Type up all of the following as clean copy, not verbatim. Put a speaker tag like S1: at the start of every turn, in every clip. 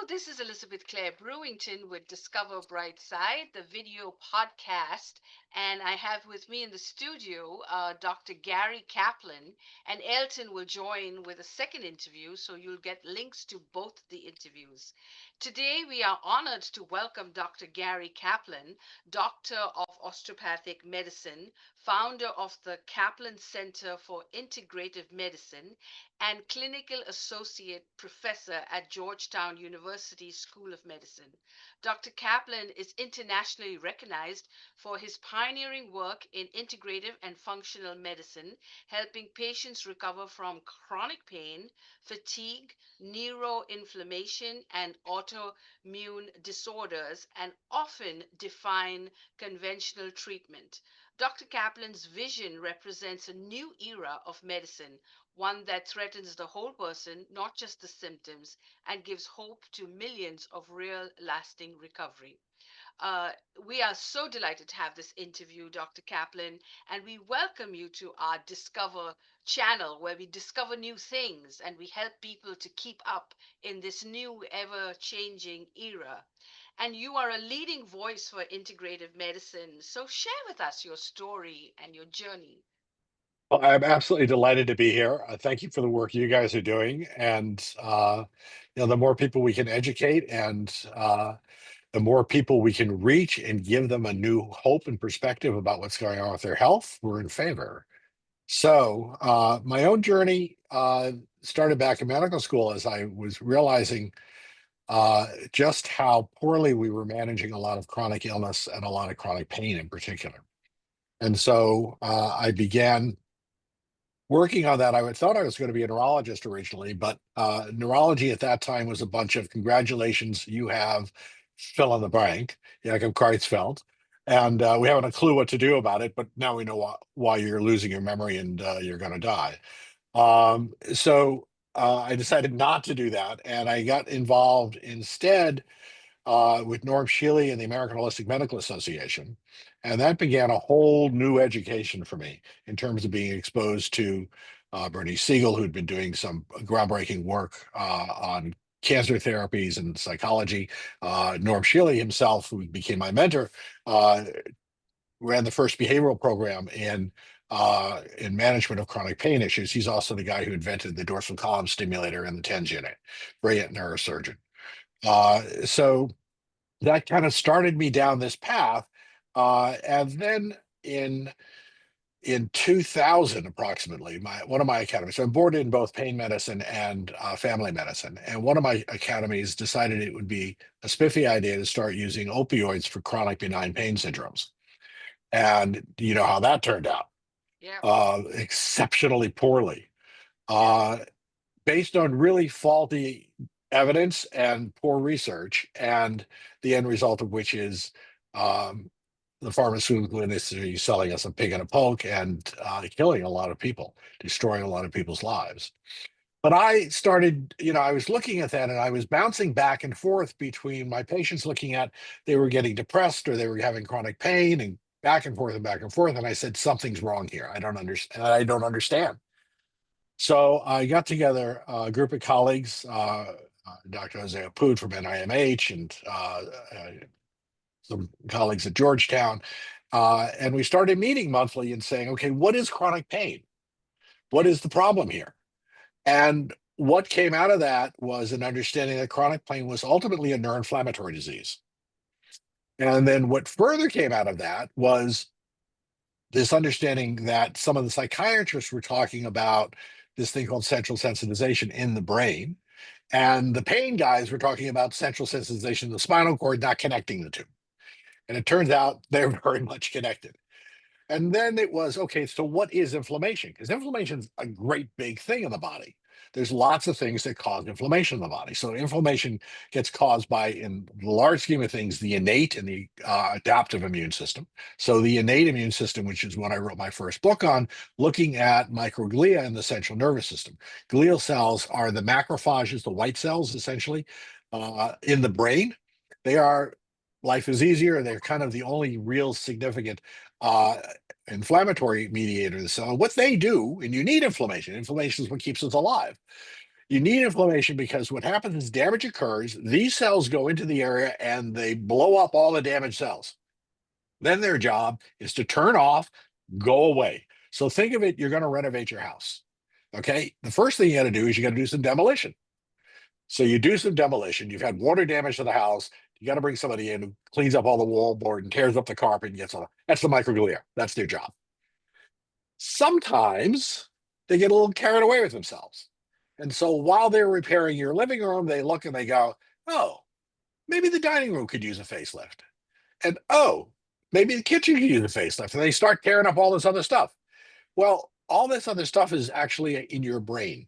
S1: This is Elizabeth Clare Brewington with Discover Brightside, the video podcast. And I have with me in the studio Dr. Gary Kaplan, and Elton will join with a second interview, so you'll get links to both the interviews. Today, we are honored to welcome Dr. Gary Kaplan, Doctor of Osteopathic Medicine, founder of the Kaplan Center for Integrative Medicine, and clinical associate professor at Georgetown University School of Medicine. Dr. Kaplan is internationally recognized for his pioneering work in integrative and functional medicine, helping patients recover from chronic pain, fatigue, neuroinflammation, and autoimmune disorders, and often define conventional treatment. Dr. Kaplan's vision represents a new era of medicine, one that threatens the whole person, not just the symptoms, and gives hope to millions of real lasting recovery. Uh, we are so delighted to have this interview, Dr. Kaplan, and we welcome you to our Discover channel where we discover new things and we help people to keep up in this new, ever changing era. And you are a leading voice for integrative medicine. So share with us your story and your journey.
S2: Well, I'm absolutely delighted to be here. Thank you for the work you guys are doing, and the more people we can educate, and the more people we can reach and give them a new hope and perspective about what's going on with their health, we're in favor. So, my own journey started back in medical school as I was realizing just how poorly we were managing a lot of chronic illness and a lot of chronic pain in particular. And so I began working on that. Thought I was going to be a neurologist originally, but neurology at that time was a bunch of congratulations, you have fill in the blank, Jakob Creutzfeldt, and we haven't a clue what to do about it, but now we know why you're losing your memory and you're going to die. So I decided not to do that, and I got involved instead with Norm Shealy and the American Holistic Medical Association. And that began a whole new education for me in terms of being exposed to Bernie Siegel, who'd been doing some groundbreaking work on cancer therapies and psychology. Norm Shealy himself, who became my mentor, uh, ran the first behavioral program in management of chronic pain issues. He's also the guy who invented the dorsal column stimulator and the TENS unit, brilliant neurosurgeon. So that kind of started me down this path. And then in 2000, approximately, one of my academies. So I'm board in both pain medicine and family medicine. And one of my academies decided it would be a spiffy idea to start using opioids for chronic benign pain syndromes. And you know how that turned out,
S1: Yeah,
S2: exceptionally poorly.
S1: yeah.
S2: Uh, Based on really faulty evidence and poor research, and the end result of which is um, the pharmaceutical industry selling us a pig in a poke and killing a lot of people, destroying a lot of people's lives. But I started, I was looking at that and I was bouncing back and forth between my patients looking at they were getting depressed or they were having chronic pain and back and forth and back and forth. And I said, something's wrong here. I don't understand. I don't understand. So I got together a group of colleagues, Dr. Jose Apud from NIMH and some colleagues at Georgetown, and we started meeting monthly and saying, okay, what is chronic pain? What
S1: Yeah.
S2: is the problem here? And what came out of that was an understanding that chronic pain was ultimately a neuroinflammatory disease. And then what further came out of that was this understanding that some of the psychiatrists were talking about this thing called central sensitization in the brain. And the pain guys were talking about central sensitization in the spinal cord, not connecting the two. And it turns out they're very much connected. And then it was okay, so what is inflammation? Because inflammation is a great big thing in the body. There's lots of things that cause inflammation in the body. So inflammation gets caused by, in the large scheme of things, the innate and the adaptive immune system. So the innate immune system, which is what I wrote my first book on, looking at microglia in the central nervous system. Glial cells are the macrophages, the white cells, essentially, in the brain. They are life is easier. They're kind of the only real significant uh, inflammatory mediator of the cell. What they do, and you need inflammation. Inflammation is what keeps us alive. You need inflammation because what happens is damage occurs. These cells go into the area and they blow up all the damaged cells. Then their job is to turn off, go away. So think of it, you're going to renovate your house. Okay. The first thing you got to do is you got to do some demolition. So you do some demolition. You've had water damage to the house. You got to bring somebody in who cleans up all the wallboard and tears up the carpet and gets all that. That's the microglia. That's their job. Sometimes they get a little carried away with themselves. And so while they're repairing your living room, they look and they go, oh, maybe the dining room could use a facelift. And oh, maybe the kitchen could use a facelift. And they start tearing up all this other stuff. Well, all this other stuff is actually in your brain.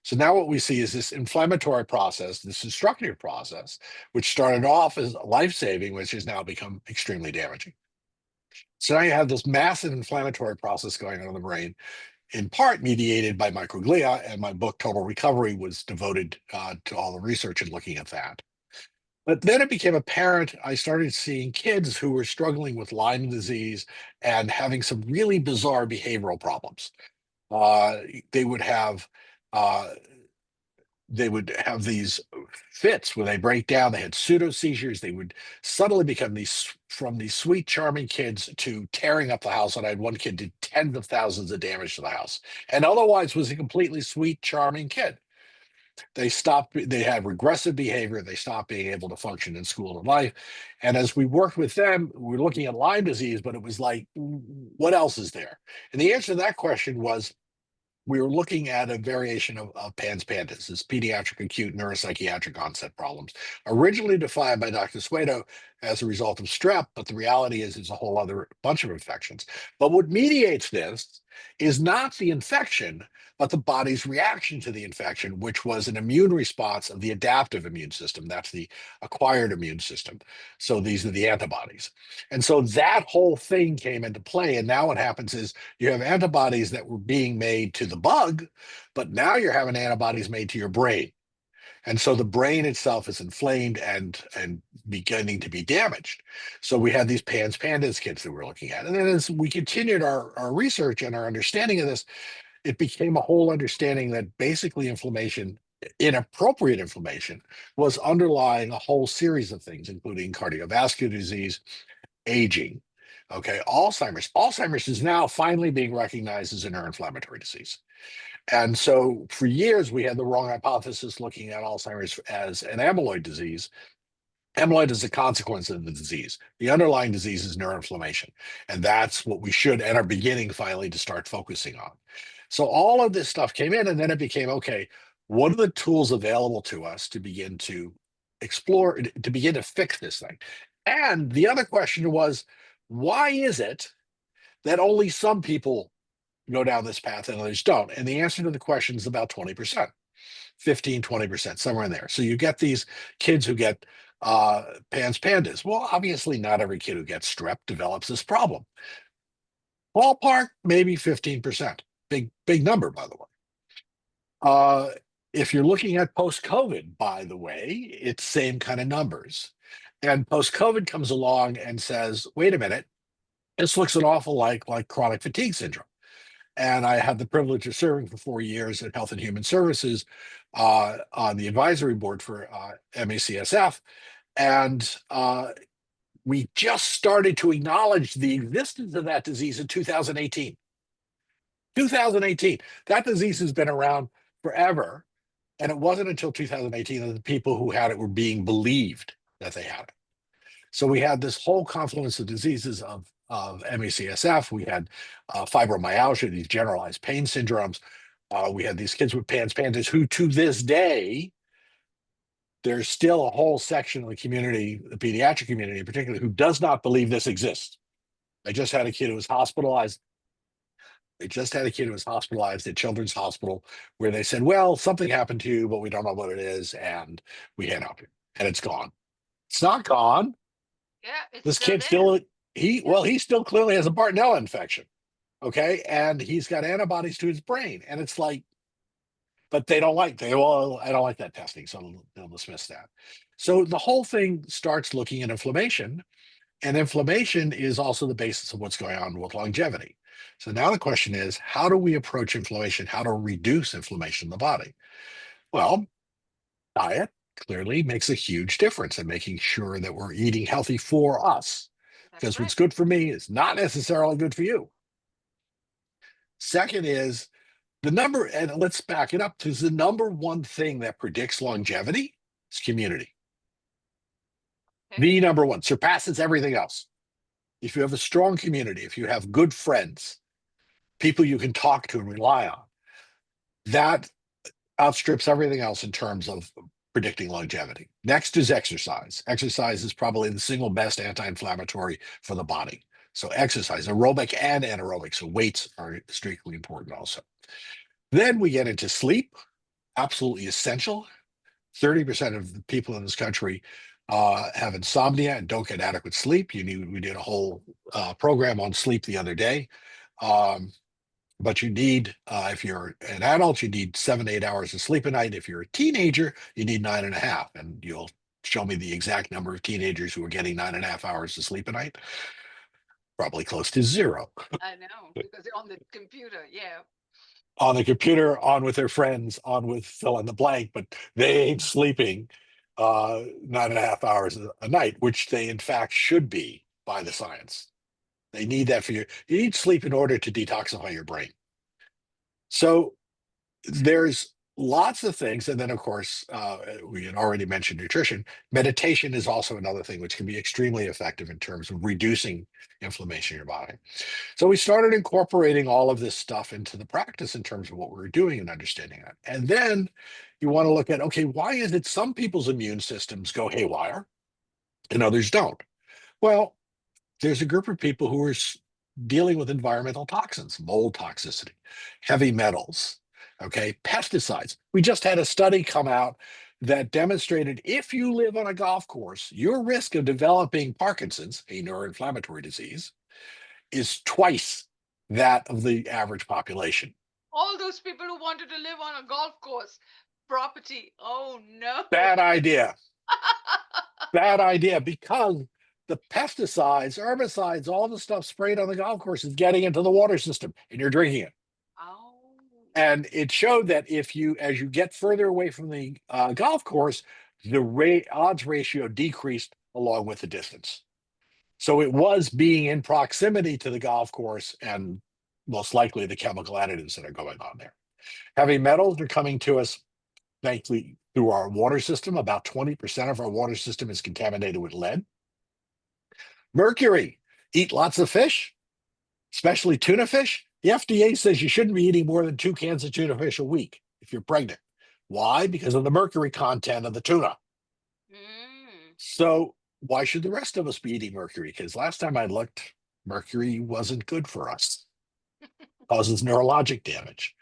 S2: So now what we see is this inflammatory process, this destructive process, which started off as life-saving, which has now become extremely damaging. So now you have this massive inflammatory process going on in the brain, in part mediated by microglia, and my book Total Recovery was devoted to all the research and looking at that. But then it became apparent, I started seeing kids who were struggling with Lyme disease and having some really bizarre behavioral problems. Uh, they would have uh, they would have these fits where they break down. They had pseudo seizures. They would suddenly become these sweet, charming kids to tearing up the house. And I had one kid did tens of thousands of damage to the house, and otherwise was a completely sweet, charming kid. They stopped. They had regressive behavior. They stopped being able to function in school and life. And as we worked with them, we were looking at Lyme disease, but it was like, what else is there? And the answer to that question was we were looking at a variation of PANS pandas, this pediatric acute neuropsychiatric onset problems, originally defined by Dr. Suedo as a result of strep, but the reality is it's a whole other bunch of infections. But what mediates this is not the infection, but the body's reaction to the infection, which was an immune response of the adaptive immune system. That's the acquired immune system. So these are the antibodies. And so that whole thing came into play. And now what happens is you have antibodies that were being made to the bug, but now you're having antibodies made to your brain. And so the brain itself is inflamed and beginning to be damaged. So we had these PANS pandas kids that we're looking at. And then as we continued our research and our understanding of this, it became a whole understanding that basically inflammation, inappropriate inflammation, was underlying a whole series of things, including cardiovascular disease, aging. Okay, Alzheimer's. Alzheimer's is now finally being recognized as a neuroinflammatory disease. And so for years, we had the wrong hypothesis looking at Alzheimer's as an amyloid disease. Amyloid is a consequence of the disease. The underlying disease is neuroinflammation. And that's what we should and are beginning finally to start focusing on. So all of this stuff came in, and then it became okay, what are the tools available to us to begin to explore, to begin to fix this thing? And the other question was, why is it that only some people go down this path and others don't? And the answer to the question is about 20%, 15, 20%, somewhere in there. So you get these kids who get PANS pandas. Well, obviously, not every kid who gets strep develops this problem. Ballpark, maybe 15%. Big number, by the way. Uh, if you're looking at post-COVID, by the way, it's same kind of numbers. And post-COVID comes along and says, wait a minute, this looks an awful like chronic fatigue syndrome. And I had the privilege of serving for 4 years at Health and Human Services on the advisory board for MACSF. And we just started to acknowledge the existence of that disease in 2018. 2018. That disease has been around forever. And it wasn't until 2018 that the people who had it were being believed that they had it. So we had this whole confluence of diseases of MACSF. We had fibromyalgia, these generalized pain syndromes. We had these kids with PANS pandas who, to this day, there's still a whole section of the community, the pediatric community in particular, who does not believe this exists. I just had a kid who was hospitalized. They just had a kid who was hospitalized at Children's Hospital where they said, well, something happened to you, but we don't know what it is. And we can't help you. And it's gone. It's not gone.
S1: Yeah, it's
S2: This
S1: still
S2: kid
S1: there.
S2: still, he still clearly has a Bartonella infection. Okay. And he's got antibodies to his brain. And it's like, but well, I don't like that testing. So they'll dismiss that. So the whole thing starts looking at inflammation. And inflammation is also the basis of what's going on with longevity. So now the question is, how do we approach inflammation? How to reduce inflammation in the body? Well, diet clearly makes a huge difference in making sure that we're eating healthy for us.
S1: That's
S2: Because
S1: right.
S2: what's good for me is not necessarily good for you. Second is the number, and let's back it up to the number one thing that predicts longevity is community.
S1: Okay.
S2: The number one surpasses everything else. If you have a strong community, if you have good friends, people you can talk to and rely on, that outstrips everything else in terms of predicting longevity. Next is exercise. Exercise is probably the single best anti-inflammatory for the body. So exercise, aerobic and anaerobic. So weights are extremely important also. Then we get into sleep, absolutely essential. 30% of the people in this country have insomnia and don't get adequate sleep. We did a whole program on sleep the other day. Um, but you need, if you're an adult, you need 7 to 8 hours of sleep a night. If you're a teenager, you need 9.5. And you'll show me the exact number of teenagers who are getting 9.5 hours of sleep a night. Probably close to zero.
S1: I know because they're on the computer. Yeah.
S2: On the computer, on with their friends, on with fill in the blank, but they ain't sleeping 9.5 hours a night, which they in fact should be by the science. They need that for you need sleep in order to detoxify your brain. So there's lots of things. And then, of course, we had already mentioned nutrition. Meditation is also another thing which can be extremely effective in terms of reducing inflammation in your body. So we started incorporating all of this stuff into the practice in terms of what we were doing and understanding it. And then you want to look at, okay, why is it some people's immune systems go haywire and others don't? Well, there's a group of people who are dealing with environmental toxins, mold toxicity, heavy metals, okay, pesticides. We just had a study come out that demonstrated if you live on a golf course, your risk of developing Parkinson's, a neuroinflammatory disease, is twice that of the average population.
S1: All those people who wanted to live on a golf course property. Oh no.
S2: Bad idea. Bad idea because the pesticides, herbicides, all the stuff sprayed on the golf course is getting into the water system and you're drinking it.
S1: Oh.
S2: And it showed that if you, as you get further away from the golf course, the odds ratio decreased along with the distance. So it was being in proximity to the golf course and most likely the chemical additives that are going on there. Heavy metals are coming to us, thankfully, through our water system. About 20% of our water system is contaminated with lead. Mercury, eat lots of fish, especially tuna fish. The FDA says you shouldn't be eating more than 2 cans of tuna fish a week if you're pregnant. Why? Because of the mercury content of the tuna.
S1: Mm.
S2: So why should the rest of us be eating mercury? Because last time I looked, mercury wasn't good for us. Causes neurologic damage.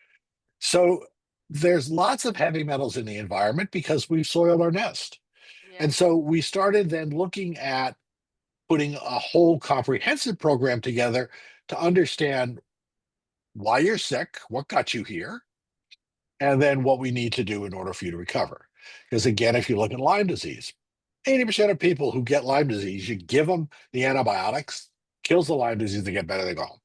S2: So there's lots of heavy metals in the environment because we've soiled our nest.
S1: Yeah.
S2: And so we started then looking at putting a whole comprehensive program together to understand why you're sick, what got you here, and then what we need to do in order for you to recover. Because again, if you look at Lyme disease, 80% of people who get Lyme disease, you give them the antibiotics, kills the Lyme disease, they get better, they go home.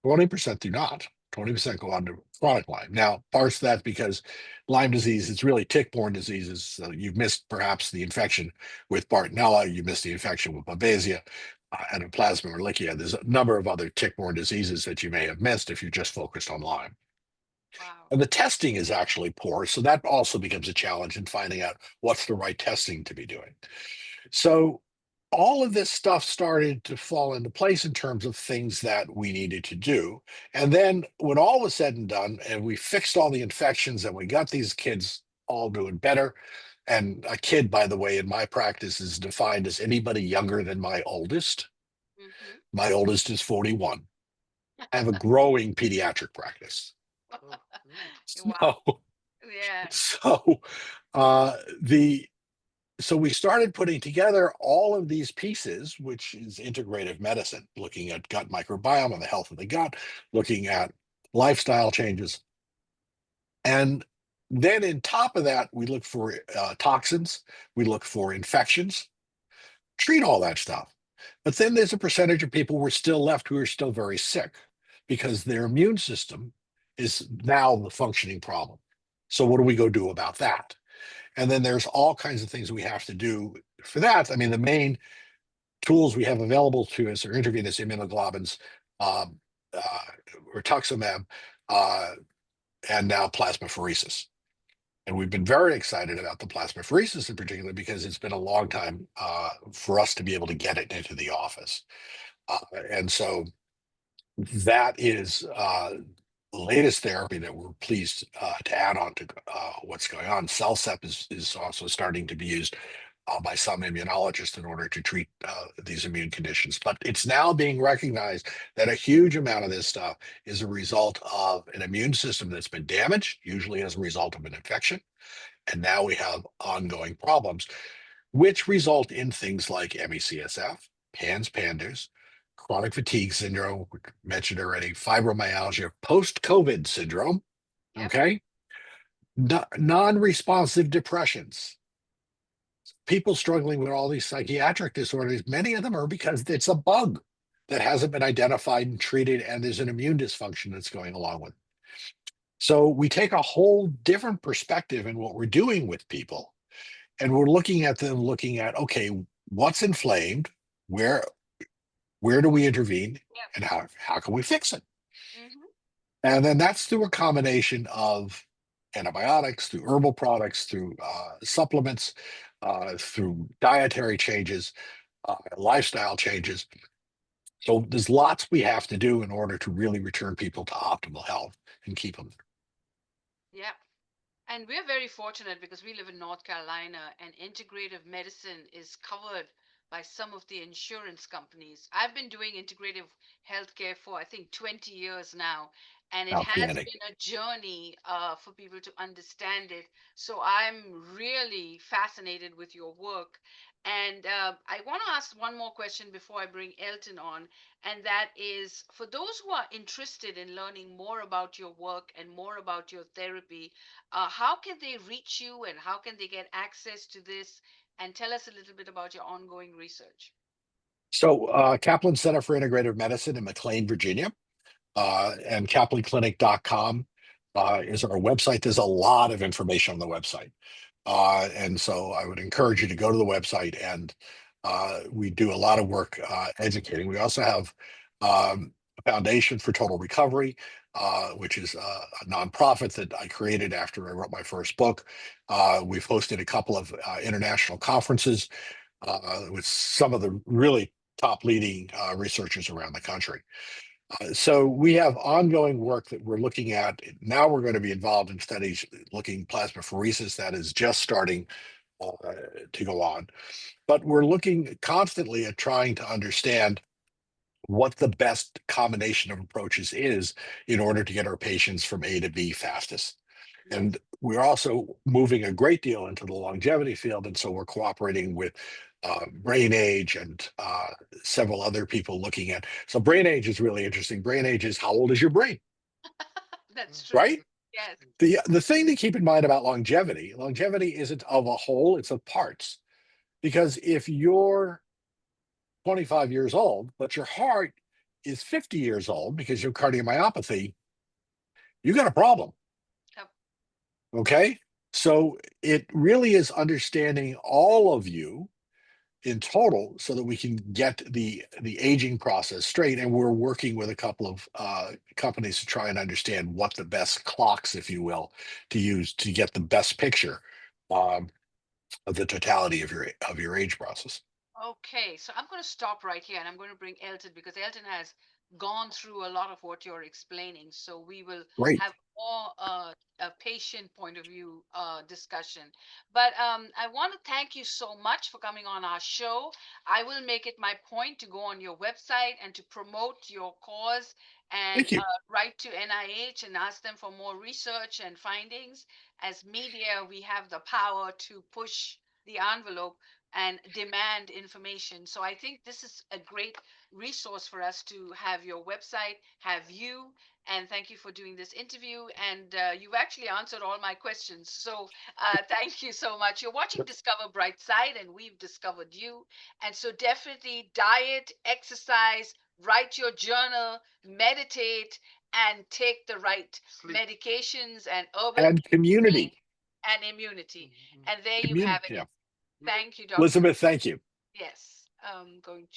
S2: 20% do not. 20% go on to chronic Lyme. Now, parts of that because Lyme disease is really tick-borne diseases. So you've missed perhaps the infection with Bartonella, you missed the infection with Babesia and a Plasmapheresis. There's a number of other tick-borne diseases that you may have missed if you're just focused on Lyme.
S1: Wow.
S2: And the testing is actually poor, so that also becomes a challenge in finding out what's the right testing to be doing. So all of this stuff started to fall into place in terms of things that we needed to do. And then when all was said and done, and we fixed all the infections and we got these kids all doing better. And a kid, by the way, in my practice is defined as anybody younger than my oldest.
S1: Mm-hmm.
S2: My oldest is 41. I have a growing pediatric practice.
S1: Wow.
S2: So,
S1: Yeah.
S2: so uh, the so we started putting together all of these pieces, which is integrative medicine, looking at gut microbiome and the health of the gut, looking at lifestyle changes. And then in top of that, we look for toxins, we look for infections, treat all that stuff. But then there's a percentage of people who are still left who are still very sick because their immune system is now the functioning problem. So what do we go do about that? And then there's all kinds of things we have to do for that. I mean, the main tools we have available to us are intravenous immunoglobulins, um, uh, rituximab, uh, and now plasmapheresis. And we've been very excited about the plasmapheresis in particular because it's been a long time for us to be able to get it into the office. And so that is the latest therapy that we're pleased to add on to what's going on. CellCep is also starting to be used by some immunologists in order to treat these immune conditions. But it's now being recognized that a huge amount of this stuff is a result of an immune system that's been damaged, usually as a result of an infection. And now we have ongoing problems, which result in things like ME/CSF, PANS, chronic fatigue syndrome, we mentioned already, fibromyalgia, post-COVID syndrome,
S1: Yep.
S2: okay? Non-responsive depressions, people struggling with all these psychiatric disorders, many of them are because it's a bug that hasn't been identified and treated, and there's an immune dysfunction that's going along with it. So we take a whole different perspective in what we're doing with people, and we're looking at them, looking at, okay, what's inflamed, where where do we intervene,
S1: Yep.
S2: and how can we fix it?
S1: Hmm.
S2: And then that's through a combination of antibiotics, through herbal products, through supplements, through dietary changes, lifestyle changes. So there's lots we have to do in order to really return people to optimal health and keep them.
S1: Yep. And we're very fortunate because we live in North Carolina and integrative medicine is covered by some of the insurance companies. I've been doing integrative healthcare for, I think, 20 years now, and it has
S2: Outstanding.
S1: been a journey for people to understand it. So I'm really fascinated with your work. And I want to ask one more question before I bring Elton on, and that is for those who are interested in learning more about your work and more about your therapy, how can they reach you and how can they get access to this? And tell us a little bit about your ongoing research.
S2: So Kaplan Center for Integrative Medicine in McLean, Virginia, and kaplanclinic.com is our website. There's a lot of information on the website. And so I would encourage you to go to the website, and we do a lot of work educating. We also have a Foundation for Total Recovery, which is a nonprofit that I created after I wrote my first book. We've hosted a couple of international conferences with some of the really top leading researchers around the country. So we have ongoing work that we're looking at. Now we're going to be involved in studies looking plasmapheresis that is just starting uh, to go on. But we're looking constantly at trying to understand what the best combination of approaches is in order to get our patients from A to B fastest.
S1: Yes.
S2: And we're also moving a great deal into the longevity field. And so we're cooperating with Brain Age and several other people looking at. So Brain Age is really interesting. Brain Age is how old is your brain,
S1: That's true.
S2: right?
S1: Yes.
S2: The thing to keep in mind about longevity isn't of a whole, it's of parts. Because if you're 25 years old, but your heart is 50 years old because you have cardiomyopathy, you got a problem.
S1: Yep.
S2: Okay. So it really is understanding all of you in total so that we can get the aging process straight. And we're working with a couple of companies to try and understand what the best clocks, if you will, to use to get the best picture um, of the totality of your age process.
S1: Okay, so I'm going to stop right here and I'm going to bring Elton because Elton has gone through a lot of what you're explaining. So we will
S2: Great.
S1: have more a patient point of view discussion. But I want to thank you so much for coming on our show. I will make it my point to go on your website and to promote your cause and
S2: Thank you.
S1: write to NIH and ask them for more research and findings. As media, we have the power to push the envelope and demand information. So I think this is a great resource for us to have your website, have you, and thank you for doing this interview. And you've actually answered all my questions. So thank you so much. You're watching Discover Brightside, and we've discovered you. And so definitely diet, exercise, write your journal, meditate, and take the right medications and herbal
S2: And community.
S1: and immunity. And there you have
S2: Community.
S1: it.
S2: Yeah.
S1: Thank you, Dr.
S2: Elizabeth, thank you.
S1: Yes, going